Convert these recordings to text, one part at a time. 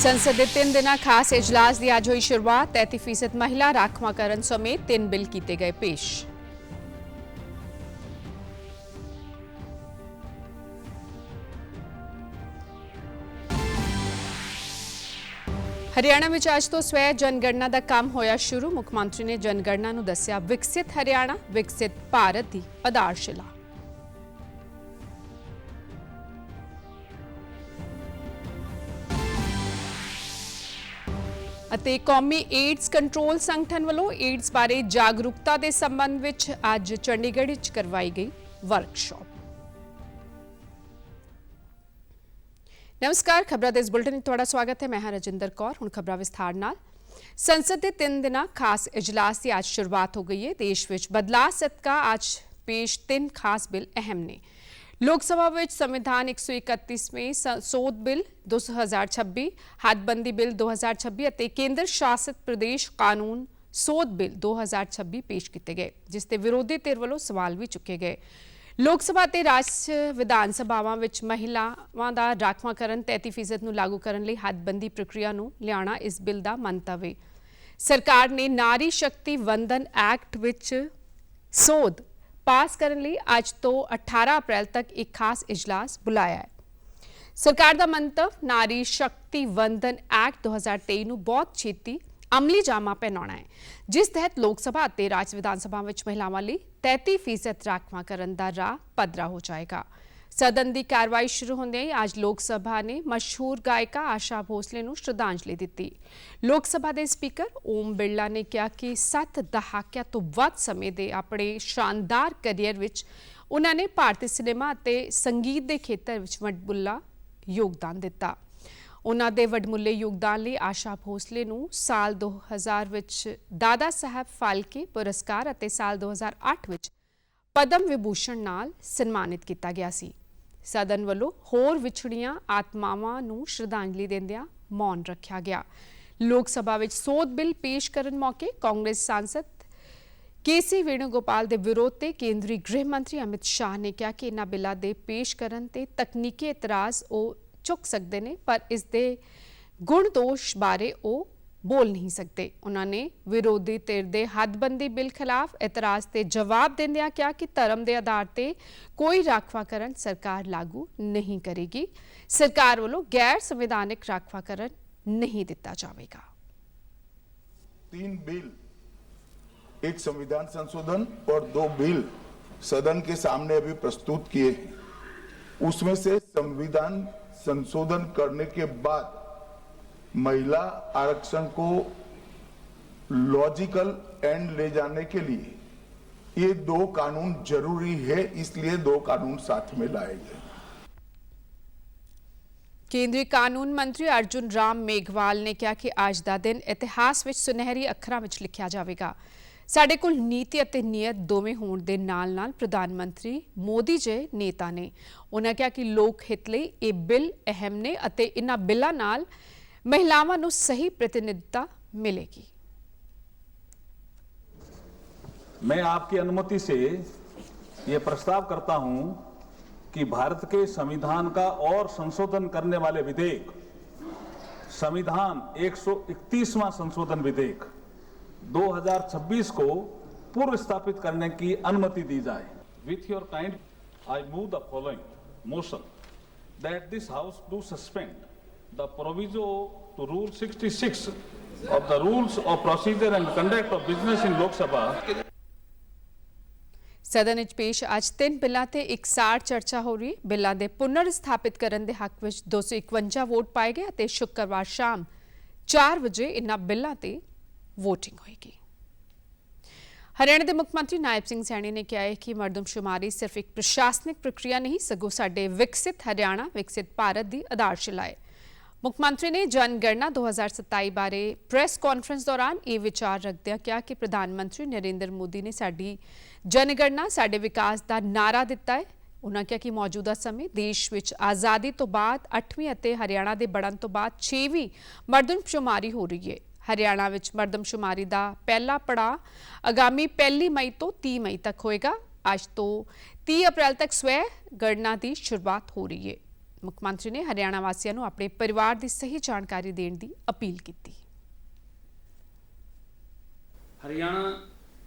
संसद के 3 दिन खास इजलास की अज हुई शुरुआत। 33% महिला राखवांकरण समेत 3 बिल किए गए पेश। हरियाणा में अज तो स्वै जनगणना का काम होया शुरू। मुख्यमंत्री ने जनगणना नूं दस्सिया विकसित हरियाणा विकसित भारत की आधारशिला। ਅਤੇ ਕੌਮੀ ਏਡਜ਼ ਕੰਟਰੋਲ ਸੰਗਠਨ ਵੱਲੋਂ ਏਡਜ਼ ਬਾਰੇ ਜਾਗਰੂਕਤਾ ਦੇ ਸੰਬੰਧ ਵਿੱਚ ਅੱਜ ਚੰਡੀਗੜ੍ਹ ਵਿੱਚ ਕਰਵਾਈ ਗਈ ਵਰਕਸ਼ਾਪ। ਨਮਸਕਾਰ, ਖਬਰਾਂ ਦੇ ਇਸ ਬੁਲਟਨ ਵਿੱਚ ਤੁਹਾਡਾ ਸਵਾਗਤ ਹੈ। ਮੈਂ ਹਾਂ ਰਜਿੰਦਰ ਕੌਰ। ਹੁਣ ਖਬਰਾਂ ਵਿਸਥਾਰ ਨਾਲ। ਸੰਸਦ ਦੇ 3 ਦਿਨਾਂ ਖਾਸ ਇਜਲਾਸ ਦੀ ਅੱਜ ਸ਼ੁਰੂਆਤ ਹੋ ਗਈ ਹੈ। ਦੇਸ਼ ਵਿੱਚ ਬਦਲਾਅ ਸਦਕਾ ਅੱਜ ਪੇਸ਼ 3 ਖਾਸ ਬਿੱਲ ਅਹਿਮ ਨੇ। लोक सभा में संविधान 131वें सोध बिल 2026, हदबंदी बिल 2026 और केंद्र शासित प्रदेश कानून सोध बिल 2026 पेश किए गए, जिसते विरोधी धिर वालों सवाल भी चुके गए। लोक सभा ते राज विधान सभावां विच महिलावां दा राखवांकरण 33% नूं लागू करन लई हदबंदी प्रक्रिया नूं लियाना इस बिल दा मंतव है। सरकार ने नारी शक्ति वंदन एक्ट विच सोध पास करने लिए आज तो 18 अप्रैल तक एक खास इजलास बुलाया है। सरकार का मंतव नारी शक्ति वंदन एक्ट 2023 नूं बहुत छेती अमली जामा पहनाना है, जिस तहत लोक सभा और राज विधान सभा में महिलावां लई 33% राखवांकरण दा राह पधरा हो जाएगा। सदन की कार्रवाई शुरू होंदे ही आज लोक सभा ने मशहूर गायिका आशा भोसले नूं श्रद्धांजलि दी। लोक सभा के स्पीकर ओम बिरला ने कहा कि 7 दहाकिਆਂ तो वध समय के अपने शानदार करियर विच उन्होंने भारतीय सिनेमा और संगीत के खेतर विच वडमुला योगदान दिता। उन्होंने दे वडमुले योगदान लिए आशा भोसले नूं साल 2000 विच दादा साहब फाल्के पुरस्कार और साल 2008 विच पद्म विभूषण नाल सन्मानित किया गया सी। सदन वालों होर विछड़ियां आत्मावां नूं श्रद्धांजलि देंदियां मौन रखा गया। लोक सभा विच सोध बिल पेश करन मौके कांग्रेस सांसद केसी वेणुगोपाल के विरोध ते केंद्रीय गृह मंत्री अमित शाह ने कहा कि इन्हां बिलां दे पेश करन ते तकनीकी इतराज़ वो चुक सकते हैं, पर इस दे गुण दोष बारे वो बोल नहीं सकते। उन्होंने विरोधी धिर दे हदबंदी बिल खिलाफ इतराज़ ते जवाब देंदियां कहा कि धर्म के आधार ते कोई राखवांकरण सरकार लागू नहीं करेगी। सरकार वालों गैर संवैधानिक राखवांकरण नहीं दिता जाएगा। 3 बिल, एक संविधान संशोधन और 2 बिल सदन के सामने अभी प्रस्तुत किए हैं। उसमें से संविधान संशोधन करने के बाद महिला आरक्षण को लॉजिकल एंड ले जाने के लिए ये 2 कानून जरूरी है, इसलिए 2 कानून साथ में लाए गए। केंद्रीय कानून मंत्री अर्जुन राम मेघवाल ने कहा कि आज का दिन इतिहास विच सुनहरी अखरां विच लिखिया जाएगा। साडे कोल नीति और नीयत दोवें होण दे नाल नाल प्रधानमंत्री मोदी जे नेता ने। उन्होंने कहा कि लोक हित लई ये बिल अहम ने अते इन्हां बिलां नाल महिलावां नूं सही प्रतिनिधिता मिलेगी। मैं आपकी अनुमति से ये प्रस्ताव करता हूं कि भारत के संविधान का और संशोधन करने वाले विधेयक, संविधान 131वां संशोधन विधेयक 2026 को पूर्व स्थापित करने की अनुमति दी जाए। With your kind I move the following motion that this house do suspend the proviso to Rule 66 of the Rules of Procedure and Conduct of Business in Lok Sabha। सदन विच पेश आज 3 बिलों ते एकसार चर्चा हो रही। बिलों के पुनर स्थापित करने के हक में 251 वोट पाए गए और शुक्रवार शाम 4 बजे इन्हां बिलों ते वोटिंग होएगी। हरियाणा के मुख्यमंत्री नायब सिंह सैनी ने कहा है कि मरदमशुमारी सिर्फ एक प्रशासनिक प्रक्रिया नहीं सगों साडे विकसित हरियाणा विकसित भारत की आधारशिला है। मुख्यमंत्री ने जनगणना 2027 बारे प्रेस कॉन्फ्रेंस दौरान ये विचार रखदे कहा कि प्रधानमंत्री नरेंद्र मोदी ने साडी जनगणना साडे विकास का नारा दिता है। उन्होंने कहा कि मौजूदा समय देश विच आज़ादी तो बाद 8वीं और हरियाणा के बढ़न तो बाद 6वीं मरदमशुमारी हो रही है। हरियाणा विच मरदमशुमारी का पहला पड़ाव आगामी 1 मई तो 30 मई तक होएगा। आज तो 30 अप्रैल तक स्वै गणना की शुरुआत हो रही है। ਮੁੱਖ ਮੰਤਰੀ ਨੇ ਹਰਿਆਣਾ ਵਾਸੀਆਂ ਨੂੰ ਆਪਣੇ ਪਰਿਵਾਰ ਦੀ ਸਹੀ ਜਾਣਕਾਰੀ ਦੇਣ ਦੀ ਅਪੀਲ ਕੀਤੀ। हरियाणा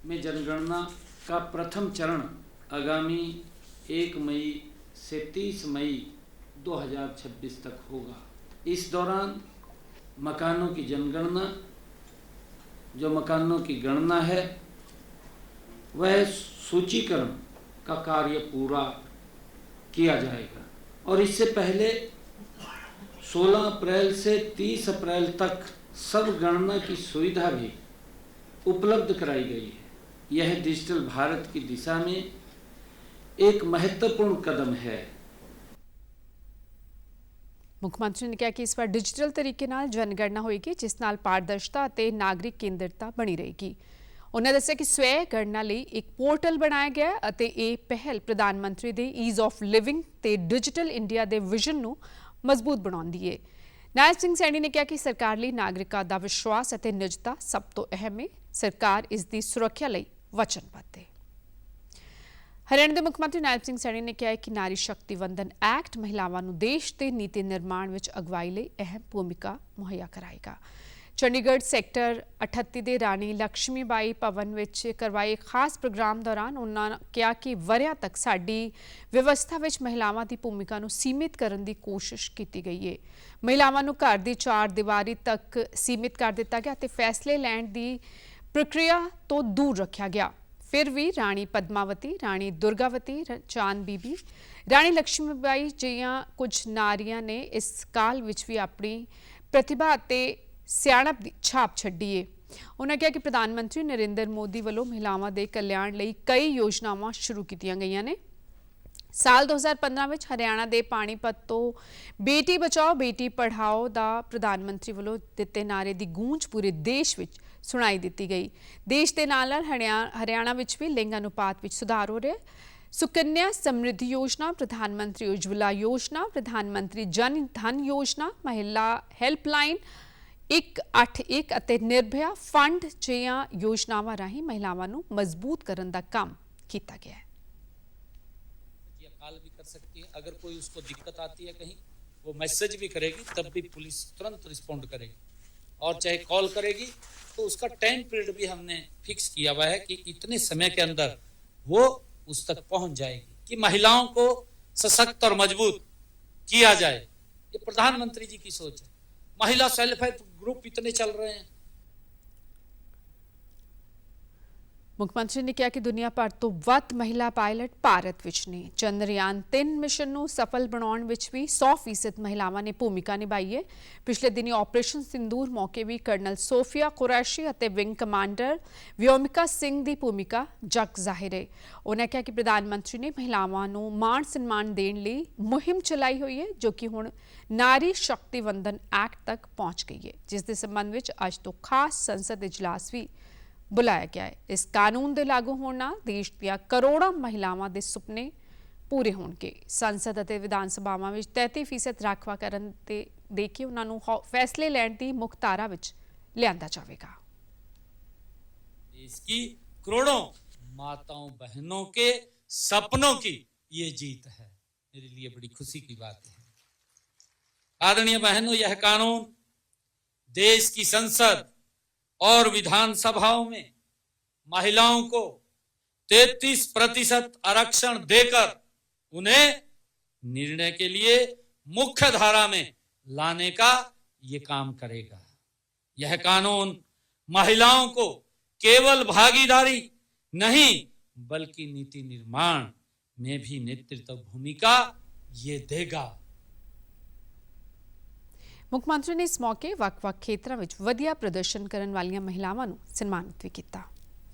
में जनगणना का प्रथम चरण आगामी 1 मई से 30 मई 2026 तक होगा। इस दौरान मकानों की जनगणना, जो मकानों की गणना है, वह सूचीकरण का कार्य पूरा किया जाएगा और इससे पहले 16 अप्रैल से 30 अप्रैल तक सब गणना की सुविधा भी उपलब्ध कराई गई है। यह डिजिटल भारत की दिशा में एक महत्वपूर्ण कदम है। ਮੁੱਖ ਮੰਤਰੀ ਨੇ ਕਿਹਾ ਕਿ ਇਸ ਵਾਰ ਡਿਜੀਟਲ ਤਰੀਕੇ ਨਾਲ ਜਨਗਣਨਾ ਹੋਏਗੀ, ਜਿਸ ਨਾਲ ਪਾਰਦਰਸ਼ਤਾ ਅਤੇ ਨਾਗਰਿਕ ਕੇਂਦਰਤਾ ਬਣੀ ਰਹੇਗੀ। ਉਹਨਾਂ ਦੱਸਿਆ ਕਿ ਸਵੈ ਗਣਨਾ ਲਈ ਇੱਕ ਪੋਰਟਲ ਬਣਾਇਆ ਗਿਆ ਹੈ ਅਤੇ ਇਹ ਪਹਿਲ ਪ੍ਰਧਾਨ ਮੰਤਰੀ ਦੇ ਈਜ਼ ਆਫ ਲਿਵਿੰਗ ਤੇ ਡਿਜੀਟਲ ਇੰਡੀਆ ਦੇ ਵਿਜ਼ਨ ਨੂੰ ਮਜ਼ਬੂਤ ਬਣਾਉਂਦੀ ਹੈ। ਨਾਇਬ ਸਿੰਘ ਸੈਣੀ ਨੇ ਕਿਹਾ ਕਿ ਸਰਕਾਰ ਲਈ ਨਾਗਰਿਕਾਂ ਦਾ ਵਿਸ਼ਵਾਸ ਅਤੇ ਨਿਜਤਾ ਸਭ ਤੋਂ ਅਹਿਮ ਹੈ। ਸਰਕਾਰ ਇਸ ਦੀ ਸੁਰੱਖਿਆ ਲਈ ਵਚਨਬੱਧ ਹੈ। ਹਰਿਆਣਾ ਦੇ ਮੁੱਖ ਮੰਤਰੀ ਨਾਇਬ ਸਿੰਘ ਸੈਣੀ ਨੇ ਕਿਹਾ ਹੈ ਕਿ ਨਾਰੀ ਸ਼ਕਤੀ ਵੰਦਨ ਐਕਟ ਮਹਿਲਾਵਾਂ ਨੂੰ ਦੇਸ਼ ਦੇ ਨੀਤੀ ਨਿਰਮਾਣ ਵਿੱਚ ਅਗਵਾਈ ਲਈ ਅਹਿਮ ਭੂਮਿਕਾ ਮੁਹੱਈਆ ਕਰਾਏਗਾ। ਚੰਡੀਗੜ੍ਹ ਸੈਕਟਰ 38 ਦੇ ਰਾਣੀ ਲక్ష్ਮੀ ਬਾਈ ਭਵਨ ਵਿੱਚ ਕਰਵਾਏ ਖਾਸ ਪ੍ਰੋਗਰਾਮ ਦੌਰਾਨ ਉਹਨਾਂ ਨੇ ਕਿਹਾ ਕਿ ਵਰ੍ਹਿਆਂ ਤੱਕ ਸਾਡੀ ਵਿਵਸਥਾ ਵਿੱਚ ਮਹਿਲਾਵਾਂ ਦੀ ਭੂਮਿਕਾ ਨੂੰ ਸੀਮਿਤ ਕਰਨ ਦੀ ਕੋਸ਼ਿਸ਼ ਕੀਤੀ ਗਈ ਹੈ। ਮਹਿਲਾਵਾਂ ਨੂੰ ਘਰ ਦੀ ਚਾਰ ਦੀਵਾਰੀ ਤੱਕ ਸੀਮਿਤ ਕਰ ਦਿੱਤਾ ਗਿਆ ਅਤੇ ਫੈਸਲੇ ਲੈਣ ਦੀ ਪ੍ਰਕਿਰਿਆ ਤੋਂ ਦੂਰ ਰੱਖਿਆ ਗਿਆ। ਫਿਰ ਵੀ ਰਾਣੀ ਪਦਮਾਵਤੀ, ਰਾਣੀ ਦੁਰਗਾਵਤੀ, ਚਾਂਦ ਬੀਬੀ, ਰਾਣੀ ਲక్ష్ਮੀ ਬਾਈ ਜਿਹੀਆਂ ਕੁਝ ਨਾਰੀਆਂ ਨੇ ਇਸ ਕਾਲ ਵਿੱਚ ਵੀ ਆਪਣੀ ਪ੍ਰਤਿਭਾ ਅਤੇ ਸਿਆਣਪ ਦੀ ਛਾਪ ਛੱਡੀ ਹੈ। ਉਹਨਾਂ ਕਿਹਾ ਕਿ ਪ੍ਰਧਾਨ ਮੰਤਰੀ ਨਰਿੰਦਰ ਮੋਦੀ ਵੱਲੋਂ ਮਹਿਲਾਵਾਂ ਦੇ ਕਲਿਆਣ ਲਈ ਕਈ ਯੋਜਨਾਵਾਂ ਸ਼ੁਰੂ ਕੀਤੀਆਂ ਗਈਆਂ ਨੇ। ਸਾਲ 2015 ਵਿੱਚ ਹਰਿਆਣਾ ਦੇ ਪਾਣੀਪਤ ਤੋਂ ਬੇਟੀ ਬਚਾਓ ਬੇਟੀ ਪੜ੍ਹਾਓ ਦਾ ਪ੍ਰਧਾਨ ਮੰਤਰੀ ਵੱਲੋਂ ਦਿੱਤੇ ਨਾਅਰੇ ਦੀ ਗੂੰਜ ਪੂਰੇ ਦੇਸ਼ ਵਿੱਚ ਸੁਣਾਈ ਦਿੱਤੀ ਗਈ। ਦੇਸ਼ ਦੇ ਨਾਲ-ਨਾਲ ਹਰਿਆਣਾ ਵਿੱਚ ਵੀ ਲਿੰਗ ਅਨੁਪਾਤ ਵਿੱਚ ਸੁਧਾਰ ਹੋ ਰਿਹਾ ਹੈ। ਸੁਕੰਨਿਆ ਸਮਰਿੱਧੀ ਯੋਜਨਾ, ਪ੍ਰਧਾਨ ਮੰਤਰੀ ਉਜਵਲਾ ਯੋਜਨਾ, ਪ੍ਰਧਾਨ ਮੰਤਰੀ ਜਨ ਧਨ ਯੋਜਨਾ, ਮਹਿਲਾ ਹੈਲਪਲਾਈਨ 181 ਅਤੇ ਨਿਰਭਇਆ ਫੰਡ ਜਿਹੀਆਂ ਯੋਜਨਾਵਾਂ ਰਾਹੀਂ ਮਹਿਲਾਵਾਂ ਨੂੰ ਮਜ਼ਬੂਤ ਕਰਨ ਦਾ ਕੰਮ ਕੀਤਾ ਗਿਆ ਹੈ। कॉल भी कर सकती है, अगर कोई उसको दिक्कत आती है कहीं वो मैसेज भी करेगी, तब भी पुलिस तुरंत रिस्पॉन्ड करेगी। और चाहे कॉल करेगी तो उसका टाइम पीरियड भी हमने फिक्स किया हुआ है कि इतने समय के अंदर वो उस तक पहुंच जाएगी, कि महिलाओं को सशक्त और मजबूत किया जाए। ये प्रधानमंत्री जी की सोच है। महिला सेल्फ हेल्प ग्रुप इतने चल रहे हैं। ਮੁੱਖ ਮੰਤਰੀ ਨੇ ਕਿਹਾ ਕਿ ਦੁਨੀਆ ਭਰ ਤੋਂ ਵੱਧ ਮਹਿਲਾ ਪਾਇਲਟ ਭਾਰਤ ਵਿੱਚ ਨੇ। ਚੰਦਰਯਾਨ 3 ਮਿਸ਼ਨ ਨੂੰ ਸਫਲ ਬਣਾਉਣ ਵਿੱਚ ਵੀ 100% ਮਹਿਲਾਵਾਂ ਨੇ ਭੂਮਿਕਾ ਨਿਭਾਈ ਹੈ। ਪਿਛਲੇ ਦਿਨੀ ਆਪਰੇਸ਼ਨ ਸਿੰਦੂਰ ਮੌਕੇ ਵੀ ਕਰਨਲ ਸੋਫੀਆ ਕੁਰੈਸ਼ੀ ਅਤੇ ਵਿੰਗ ਕਮਾਂਡਰ ਵਿਓਮਿਕਾ ਸਿੰਘ ਦੀ ਭੂਮਿਕਾ ਜਗ ਜ਼ਾਹਿਰ ਹੈ। ਉਹਨਾਂ ਕਿਹਾ ਕਿ ਪ੍ਰਧਾਨ ਮੰਤਰੀ ਨੇ ਮਹਿਲਾਵਾਂ ਨੂੰ ਮਾਣ ਸਨਮਾਨ ਦੇਣ ਲਈ ਮੁਹਿੰਮ ਚਲਾਈ ਹੋਈ ਹੈ, ਜੋ ਕਿ ਹੁਣ ਨਾਰੀ ਸ਼ਕਤੀ ਵੰਦਨ ਐਕਟ ਤੱਕ ਪਹੁੰਚ ਗਈ ਹੈ, ਜਿਸ ਦੇ ਸੰਬੰਧ ਵਿੱਚ ਅੱਜ ਤੋਂ ਖਾਸ ਸੰਸਦ ਇਜਲਾਸ ਵੀ ਬੁਲਾਇਆ ਗਿਆ ਹੈ। ਇਸ ਕਾਨੂੰਨ ਦੇ ਲਾਗੂ ਹੋਣ ਨਾਲ ਦੇਸ਼ ਦੀਆਂ ਕਰੋੜਾਂ ਮਹਿਲਾਵਾਂ ਦੇ ਸੁਪਨੇ ਪੂਰੇ ਹੋਣਗੇ। ਸੰਸਦ ਅਤੇ ਵਿਧਾਨ ਸਭਾਵਾਂ ਵਿੱਚ 33% ਰਾਖਵਾਂਕਰਨ ਤੇ ਦੇ ਕੇ ਉਹਨਾਂ ਨੂੰ ਫੈਸਲੇ ਲੈਣ ਦੀ ਮੁੱਖ ਧਾਰਾ ਵਿੱਚ ਲਿਆਂਦਾ ਜਾਵੇਗਾ। देश की करोड़ों माताओं बहनों के सपनों की ये जीत है। मेरे लिए बड़ी खुशी की बात है। आदरणीय बहनों, यह कानून देश की संसद और विधानसभाओं में महिलाओं को 33% आरक्षण देकर उन्हें निर्णय के लिए मुख्य धारा में लाने का ये काम करेगा। यह कानून महिलाओं को केवल भागीदारी नहीं बल्कि नीति निर्माण में भी नेतृत्व भूमिका ये देगा। ਮੁੱਖ ਮੰਤਰੀ ਨੇ ਇਸ ਮੌਕੇ ਵੱਖ-ਵੱਖ ਖੇਤਰਾਂ ਵਿੱਚ ਵਧੀਆ ਪ੍ਰਦਰਸ਼ਨ ਕਰਨ ਵਾਲੀਆਂ ਮਹਿਲਾਵਾਂ ਨੂੰ ਸਨਮਾਨਿਤ ਵੀ ਕੀਤਾ।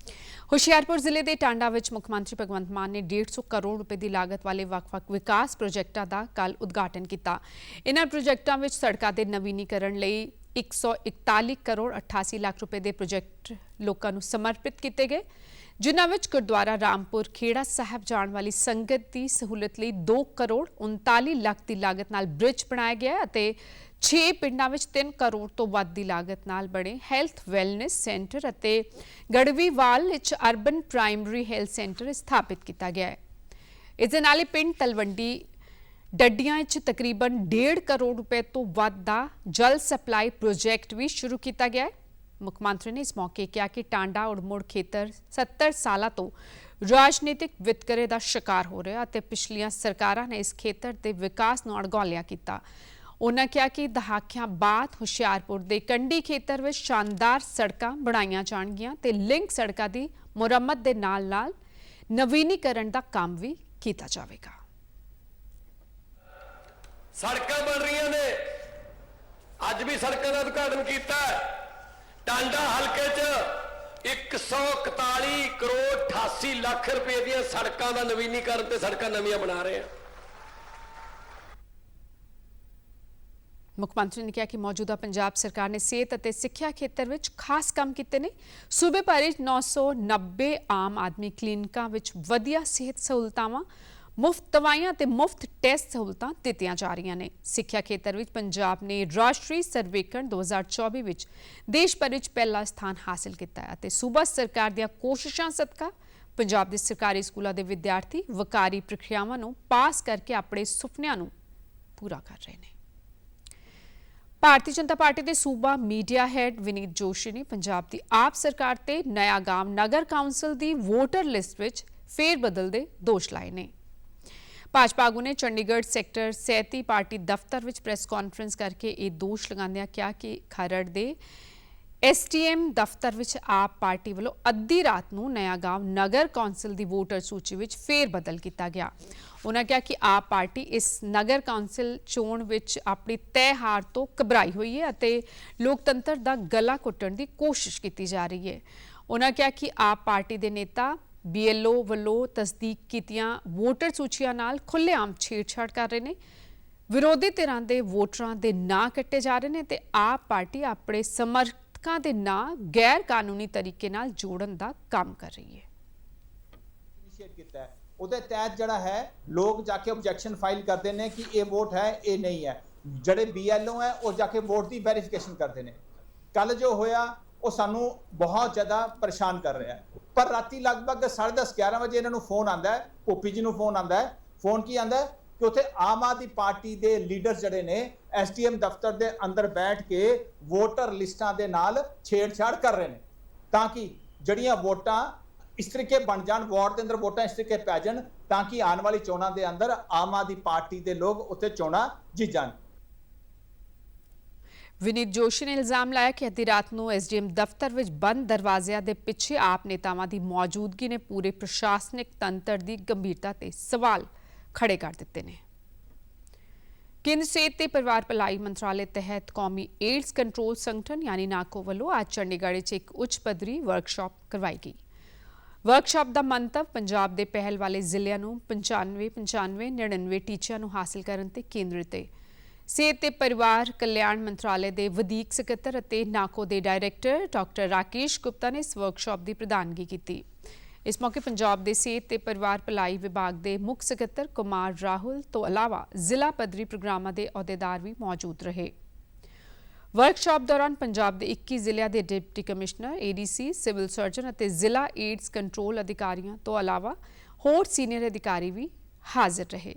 ਹੁਸ਼ਿਆਰਪੁਰ ਜ਼ਿਲ੍ਹੇ ਦੇ ਟਾਂਡਾ ਵਿੱਚ ਮੁੱਖ ਮੰਤਰੀ ਭਗਵੰਤ ਮਾਨ ਨੇ 150 ਕਰੋੜ ਰੁਪਏ ਦੀ ਲਾਗਤ ਵਾਲੇ ਵੱਖ-ਵੱਖ ਵਿਕਾਸ ਪ੍ਰੋਜੈਕਟਾਂ ਦਾ ਕੱਲ੍ਹ ਉਦਘਾਟਨ ਕੀਤਾ। ਇਨ੍ਹਾਂ ਪ੍ਰੋਜੈਕਟਾਂ ਵਿੱਚ ਸੜਕਾਂ ਦੇ ਨਵੀਨੀਕਰਨ ਲਈ 141 ਕਰੋੜ 88 ਲੱਖ ਰੁਪਏ ਦੇ ਪ੍ਰੋਜੈਕਟ ਲੋਕਾਂ ਨੂੰ ਸਮਰਪਿਤ ਕੀਤੇ ਗਏ, ਜਿਨ੍ਹਾਂ ਵਿੱਚ ਗੁਰਦੁਆਰਾ ਰਾਮਪੁਰ ਖੇੜਾ ਸਾਹਿਬ ਜਾਣ ਵਾਲੀ ਸੰਗਤ ਦੀ ਸਹੂਲਤ ਲਈ 2 ਕਰੋੜ 39 ਲੱਖ ਦੀ ਲਾਗਤ ਨਾਲ ਬ੍ਰਿਜ ਬਣਾਇਆ ਗਿਆ ਅਤੇ 6 ਪਿੰਡਾਂ ਵਿੱਚ 3 ਕਰੋੜ ਤੋਂ ਵੱਧ ਦੀ ਲਾਗਤ ਨਾਲ ਬਣੇ ਹੈਲਥ ਵੈਲਨੈਸ ਸੈਂਟਰ ਅਤੇ ਗੜਵੀਵਾਲ ਵਿੱਚ ਅਰਬਨ ਪ੍ਰਾਇਮਰੀ ਹੈਲਥ ਸੈਂਟਰ ਸਥਾਪਿਤ ਕੀਤਾ ਗਿਆ ਹੈ। ਇਸ ਦੇ ਨਾਲ ਹੀ ਪਿੰਡ ਤਲਵੰਡੀ ਡੱਡੀਆਂ 'ਚ ਤਕਰੀਬਨ 1.5 ਕਰੋੜ ਰੁਪਏ ਤੋਂ ਵੱਧ ਦਾ ਜਲ ਸਪਲਾਈ ਪ੍ਰੋਜੈਕਟ ਵੀ ਸ਼ੁਰੂ ਕੀਤਾ ਗਿਆ ਹੈ। ਮੁੱਖ ਮੰਤਰੀ ਨੇ ਇਸ ਮੌਕੇ ਕਿਹਾ ਕਿ ਟਾਂਡਾ ਉੜਮੁੜ ਖੇਤਰ 70 ਸਾਲਾਂ ਤੋਂ ਰਾਜਨੀਤਿਕ ਵਿਤਕਰੇ ਦਾ ਸ਼ਿਕਾਰ ਹੋ ਰਿਹਾ ਅਤੇ ਪਿਛਲੀਆਂ ਸਰਕਾਰਾਂ ਨੇ ਇਸ ਖੇਤਰ ਦੇ ਵਿਕਾਸ ਨੂੰ ਅਣਗੌਲਿਆ ਕੀਤਾ। ਉਨ੍ਹਾਂ ਕਿਹਾ ਕਿ ਦਹਾਕਿਆਂ ਬਾਅਦ ਹੁਸ਼ਿਆਰਪੁਰ ਦੇ ਕੰਢੀ ਖੇਤਰ ਵਿੱਚ ਸ਼ਾਨਦਾਰ ਸੜਕਾਂ ਬਣਾਈਆਂ ਜਾਣਗੀਆਂ ਤੇ ਲਿੰਕ ਸੜਕਾਂ ਦੀ ਮੁਰੰਮਤ ਦੇ ਨਾਲ-ਨਾਲ ਨਵੀਨੀਕਰਨ ਦਾ ਕੰਮ ਵੀ ਕੀਤਾ ਜਾਵੇਗਾ। सड़क बन रही ने अज भी सड़कों का उद्घाटन किया। टांडा हल्के च 141 करोड़ 88 लाख रुपए दी सड़कों का नवीनीकरण ते सड़क नवीं बना रहे हैं। ਮੁੱਖ ਮੰਤਰੀ ਨੇ ਕਿਹਾ ਕਿ ਮੌਜੂਦਾ ਪੰਜਾਬ ਸਰਕਾਰ ਨੇ ਸਿਹਤ ਅਤੇ ਸਿੱਖਿਆ ਖੇਤਰ ਵਿੱਚ ਖਾਸ ਕੰਮ ਕੀਤੇ ਨੇ। ਸੂਬੇ ਭਰ ਵਿੱਚ 990 ਆਮ ਆਦਮੀ ਕਲੀਨਿਕਾਂ ਵਿੱਚ ਵਧੀਆ ਸਿਹਤ ਸਹੂਲਤਾਵਾਂ, ਮੁਫਤ ਦਵਾਈਆਂ ਤੇ ਮੁਫਤ ਟੈਸਟ ਸਹੂਲਤਾਂ ਦਿੱਤੀਆਂ ਜਾ ਰਹੀਆਂ ਨੇ। ਸਿੱਖਿਆ ਖੇਤਰ ਵਿੱਚ ਪੰਜਾਬ ਨੇ ਰਾਸ਼ਟਰੀ ਸਰਵੇਖਣ 2024 ਵਿੱਚ ਦੇਸ਼ ਭਰ ਵਿੱਚ ਪਹਿਲਾ ਸਥਾਨ ਹਾਸਲ ਕੀਤਾ ਹੈ ਅਤੇ ਸੂਬਾ ਸਰਕਾਰ ਦੀਆਂ ਕੋਸ਼ਿਸ਼ਾਂ ਸਦਕਾ ਪੰਜਾਬ ਦੇ ਸਰਕਾਰੀ ਸਕੂਲਾਂ ਦੇ ਵਿਦਿਆਰਥੀ ਵਕਾਰੀ ਪ੍ਰਕਿਰਿਆਵਾਂ ਨੂੰ ਪਾਸ ਕਰਕੇ ਆਪਣੇ ਸੁਪਨਿਆਂ ਨੂੰ ਪੂਰਾ ਕਰ ਰਹੇ ਨੇ। ਭਾਰਤੀ ਜਨਤਾ ਪਾਰਟੀ ਦੇ ਸੂਬਾ ਮੀਡੀਆ ਹੈਡ ਵਿਨੀਤ ਜੋਸ਼ੀ ਨੇ ਪੰਜਾਬ ਦੀ ਆਪ ਸਰਕਾਰ ਤੇ ਨਇਆ ਗਾਮ ਨਗਰ ਕੌਂਸਲ ਦੀ ਵੋਟਰ ਲਿਸਟ ਵਿੱਚ ਫੇਰ ਬਦਲ ਦੇ ਦੋਸ਼ ਲਾਏ ਨੇ। ਭਾਜਪਾ ਆਗੂ ਨੇ ਚੰਡੀਗੜ੍ਹ ਸੈਕਟਰ 37 ਪਾਰਟੀ ਦਫ਼ਤਰ ਵਿੱਚ ਪ੍ਰੈਸ ਕਾਨਫਰੰਸ ਕਰਕੇ ਇਹ ਦੋਸ਼ ਲਗਾਉਂਦਿਆਂ ਕਿਹਾ ਕਿ ਖਰੜ ਦੇ STM ਦਫ਼ਤਰ ਵਿੱਚ ਆਪ ਪਾਰਟੀ ਵੱਲੋਂ ਅੱਧੀ ਰਾਤ ਨੂੰ ਨਇਆ ਗਾਮ ਨਗਰ ਕੌਂਸਲ ਦੀ ਵੋਟਰ ਸੂਚੀ ਵਿੱਚ ਫੇਰ ਬਦਲ ਕੀਤਾ ਗਿਆ। ਉਨ੍ਹਾਂ ਕਿਹਾ ਕਿ ਆਪ ਪਾਰਟੀ ਇਸ ਨਗਰ ਕੌਂਸਲ ਚੋਣ ਵਿੱਚ ਆਪਣੀ ਤੈਅ ਹਾਰ ਤੋਂ ਘਬਰਾਈ ਹੋਈ ਹੈ ਅਤੇ ਲੋਕਤੰਤਰ ਦਾ ਗਲਾ ਘੁੱਟਣ ਦੀ ਕੋਸ਼ਿਸ਼ ਕੀਤੀ ਜਾ ਰਹੀ ਹੈ। ਉਨ੍ਹਾਂ ਕਿਹਾ ਕਿ ਆਪ ਪਾਰਟੀ ਦੇ ਨੇਤਾ BLO ਵੱਲੋਂ ਤਸਦੀਕ ਕੀਤੀਆਂ ਵੋਟਰ ਸੂਚੀਆਂ ਨਾਲ ਖੁੱਲ੍ਹੇਆਮ ਛੇੜਛਾੜ ਕਰ ਰਹੇ ਨੇ। ਵਿਰੋਧੀ ਧਿਰਾਂ ਦੇ ਵੋਟਰਾਂ ਦੇ ਨਾਂ ਕੱਟੇ ਜਾ ਰਹੇ ਨੇ ਤੇ ਆਪ ਪਾਰਟੀ ਆਪਣੇ ਸਮਰਥਕਾਂ ਦੇ ਨਾਂ ਗੈਰ ਕਾਨੂੰਨੀ ਤਰੀਕੇ ਨਾਲ ਜੋੜਨ ਦਾ ਕੰਮ ਕਰ ਰਹੀ ਹੈ। ਇਨੀਸ਼ੀਏਟ ਕੀਤਾ ਹੈ ਉਹਦੇ ਤਹਿਤ ਜਿਹੜਾ ਹੈ ਲੋਕ ਜਾ ਕੇ ਆਬਜੈਕਸ਼ਨ ਫਾਈਲ ਕਰਦੇ ਨੇ ਕਿ ਇਹ ਵੋਟ ਹੈ ਇਹ ਨਹੀਂ ਹੈ। ਜਿਹੜੇ BLO ਹੈ ਉਹ ਜਾ ਕੇ ਵੋਟ ਦੀ ਵੈਰੀਫਿਕੇਸ਼ਨ ਕਰਦੇ ਨੇ। ਕੱਲ ਜੋ ਹੋਇਆ ਉਹ ਸਾਨੂੰ ਬਹੁਤ ਜ਼ਿਆਦਾ ਪਰੇਸ਼ਾਨ ਕਰ ਰਿਹਾ ਹੈ। ਪਰ ਰਾਤੀ ਲਗਭਗ 10:30 11 ਵਜੇ ਇਹਨਾਂ ਨੂੰ ਫੋਨ ਆਂਦਾ ਹੈ, ਭੋਪੀ ਜੀ ਨੂੰ ਫੋਨ ਆਂਦਾ ਹੈ। ਫੋਨ ਕੀ ਆਂਦਾ ਕਿ ਉੱਥੇ ਆਮ ਆਦਮੀ ਪਾਰਟੀ ਦੇ ਲੀਡਰਸ ਜਿਹੜੇ ਨੇ STM ਦਫ਼ਤਰ ਦੇ ਅੰਦਰ ਬੈਠ ਕੇ ਵੋਟਰ ਲਿਸਟਾਂ ਦੇ ਨਾਲ ਛੇੜਛਾੜ ਕਰ ਰਹੇ ਨੇ ਤਾਂ ਕਿ ਜਿਹੜੀਆਂ ਵੋਟਾਂ ਇਸ ਤਰੀਕੇ ਬਣ ਜਾਣ, ਵਾਰਡ ਦੇ ਅੰਦਰ ਵੋਟਾਂ ਇਸ ਤਰੀਕੇ ਪੈ ਜਾਣ ਤਾਂ ਕਿ ਆਉਣ ਵਾਲੀ ਚੋਣਾਂ ਦੇ ਅੰਦਰ ਆਮ ਆਦਮੀ ਪਾਰਟੀ ਦੇ ਲੋਕ ਉੱਥੇ ਚੋਣਾਂ ਜਿੱਤ ਜਾਣ। ਵਿਨੀਤ ਜੋਸ਼ੀ ਨੇ ਇਲਜ਼ਾਮ ਲਾਇਆ ਕਿ ਅੱਧੀ ਰਾਤ ਨੂੰ SDM ਦਫ਼ਤਰ ਵਿੱਚ ਬੰਦ ਦਰਵਾਜ਼ਿਆਂ ਦੇ ਪਿੱਛੇ ਆਪ ਨੇਤਾਵਾਂ ਦੀ ਮੌਜੂਦਗੀ ਨੇ ਪੂਰੇ ਪ੍ਰਸ਼ਾਸਨਿਕ ਤੰਤਰ ਦੀ ਗੰਭੀਰਤਾ ਤੇ ਸਵਾਲ ਖੜੇ ਕਰ ਦਿੱਤੇ ਨੇ। ਕੇਂਦਰ ਸਿਹਤ ਤੇ ਪਰਿਵਾਰ ਭਲਾਈ ਮੰਤਰਾਲੇ ਤਹਿਤ ਕੌਮੀ ਏਡਜ਼ ਕੰਟਰੋਲ ਸੰਗਠਨ ਯਾਨੀ ਨਾਕੋ ਵੱਲੋਂ ਅੱਜ ਚੰਡੀਗੜ੍ਹ 'ਚ ਇੱਕ ਉੱਚ ਪੱਧਰੀ ਵਰਕਸ਼ਾਪ ਕਰਵਾਈ ਗਈ। ਵਰਕਸ਼ਾਪ ਦਾ ਮੰਤਵ ਪੰਜਾਬ ਦੇ ਪਹਿਲ ਵਾਲੇ ਜ਼ਿਲ੍ਹਿਆਂ ਨੂੰ 95-99 ਟੀਚਿਆਂ ਨੂੰ ਹਾਸਲ ਕਰਨ ਤੇ ਕੇਂਦਰਿਤ ਹੈ। ਸਿਹਤ ਤੇ ਪਰਿਵਾਰ ਕਲਿਆਣ ਮੰਤਰਾਲੇ ਦੇ ਵਧੀਕ ਸਕੱਤਰ ਅਤੇ ਨਾਕੋ ਦੇ ਡਾਇਰੈਕਟਰ ਡਾਕਟਰ ਰਾਕੇਸ਼ ਗੁਪਤਾ ਨੇ ਇਸ ਵਰਕਸ਼ਾਪ ਦੀ ਪ੍ਰਧਾਨਗੀ ਕੀਤੀ। ਇਸ ਮੌਕੇ ਪੰਜਾਬ ਦੇ ਸਿਹਤ ਤੇ ਪਰਿਵਾਰ ਭਲਾਈ ਵਿਭਾਗ ਦੇ ਮੁੱਖ ਸਕੱਤਰ ਕੁਮਾਰ ਰਾਹੁਲ ਤੋਂ ਇਲਾਵਾ ਜ਼ਿਲ੍ਹਾ ਪੱਧਰੀ ਪ੍ਰੋਗਰਾਮਾਂ ਦੇ ਅਹੁਦੇਦਾਰ ਵੀ ਮੌਜੂਦ ਰਹੇ। ਵਰਕਸ਼ਾਪ ਦੌਰਾਨ ਪੰਜਾਬ ਦੇ 21 ਜ਼ਿਲ੍ਹਿਆਂ ਦੇ deputy commissioner, ADC, civil surgeon ਅਤੇ ਜ਼ਿਲ੍ਹਾ ਏਡਜ਼ ਕੰਟਰੋਲ ਅਧਿਕਾਰੀਆਂ ਤੋਂ ਇਲਾਵਾ ਹੋਰ ਸੀਨੀਅਰ ਅਧਿਕਾਰੀ ਵੀ ਹਾਜ਼ਰ ਰਹੇ।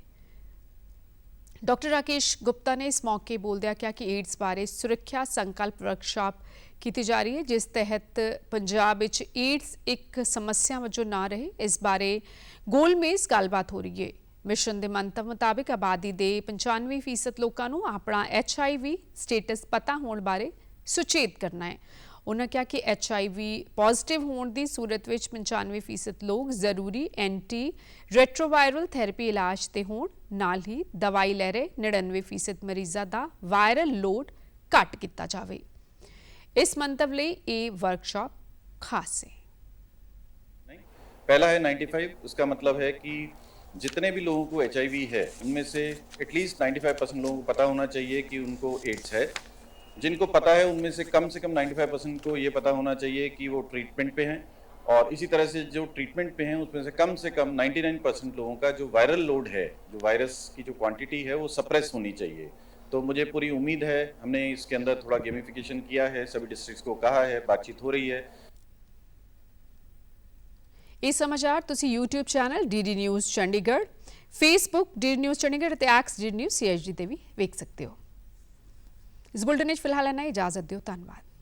ਡਾਕਟਰ ਰਾਕੇਸ਼ ਗੁਪਤਾ ਨੇ ਇਸ ਮੌਕੇ ਬੋਲਦਿਆਂ ਕਿਹਾ ਕਿ ਏਡਜ਼ ਬਾਰੇ ਸੁਰੱਖਿਆ ਸੰਕਲਪ ਵਰਕਸ਼ਾਪ ਕੀਤੀ ਜਾ ਰਹੀ ਹੈ ਜਿਸ ਤਹਿਤ ਪੰਜਾਬ ਵਿੱਚ ਏਡਜ਼ ਇੱਕ ਸਮੱਸਿਆ ਵਜੋਂ ਨਾ ਰਹੇ, ਇਸ ਬਾਰੇ ਗੋਲਮੇਜ਼ ਗੱਲਬਾਤ ਹੋ ਰਹੀ ਹੈ। ਮਿਸ਼ਨ ਦੇ ਮੰਤਵ ਮੁਤਾਬਿਕ ਆਬਾਦੀ ਦੇ 95% ਲੋਕਾਂ ਨੂੰ ਆਪਣਾ HIV ਸਟੇਟਸ ਪਤਾ ਹੋਣ ਬਾਰੇ ਸੁਚੇਤ ਕਰਨਾ ਹੈ। ਉਨ੍ਹਾਂ ਕਿਹਾ ਕਿ HIV ਪੋਜ਼ਿਟਿਵ ਹੋਣ ਦੀ ਸੂਰਤ ਵਿੱਚ 95% ਲੋਕ ਜ਼ਰੂਰੀ ਐਂਟੀ ਰੈਟਰੋਵਾਇਰਲ ਥੈਰੇਪੀ ਇਲਾਜ ਤੇ ਹੋਣ, ਨਾਲ ਹੀ ਦਵਾਈ ਲੈ ਰਹੇ 99% ਮਰੀਜ਼ਾਂ ਦਾ ਵਾਇਰਲ ਲੋਡ ਘੱਟ ਕੀਤਾ ਜਾਵੇ। इस मंतव ਲਈ ਇਹ वर्कशॉप खास है। पहला है 95, उसका मतलब है कि जितने भी लोगों को HIV है उनमें से एटलीस्ट 95% लोगों को पता होना चाहिए कि उनको एड्स है। जिनको पता है उनमें से कम 95% को ये पता होना चाहिए कि वो ट्रीटमेंट पे हैं, और इसी तरह से जो ट्रीटमेंट पे हैं उसमें से कम 99% लोगों का जो वायरल लोड है, जो वायरस की जो क्वांटिटी है वो सप्रेस होनी चाहिए। तो मुझे पूरी उम्मीद है, हमने इसके अंदर थोड़ा गेमिफिकेशन किया है, सभी डिस्ट्रिक्ट्स को कहा है, बातचीत हो रही है। ਇਹ ਸਮਾਚਾਰ ਤੁਸੀਂ YouTube channel DD news Chandigarh, Facebook DD news Chandigarh ਅਤੇ X DD ਨਿਊਜ਼ CHD ਤੇ ਵੀ ਵੇਖ ਸਕਦੇ ਹੋ। ਇਸ ਬੁਲਟਨ ਵਿੱਚ ਫਿਲਹਾਲ ਇਨਾ ਇਜਾਜ਼ਤ ਦਿਓ। ਧੰਨਵਾਦ।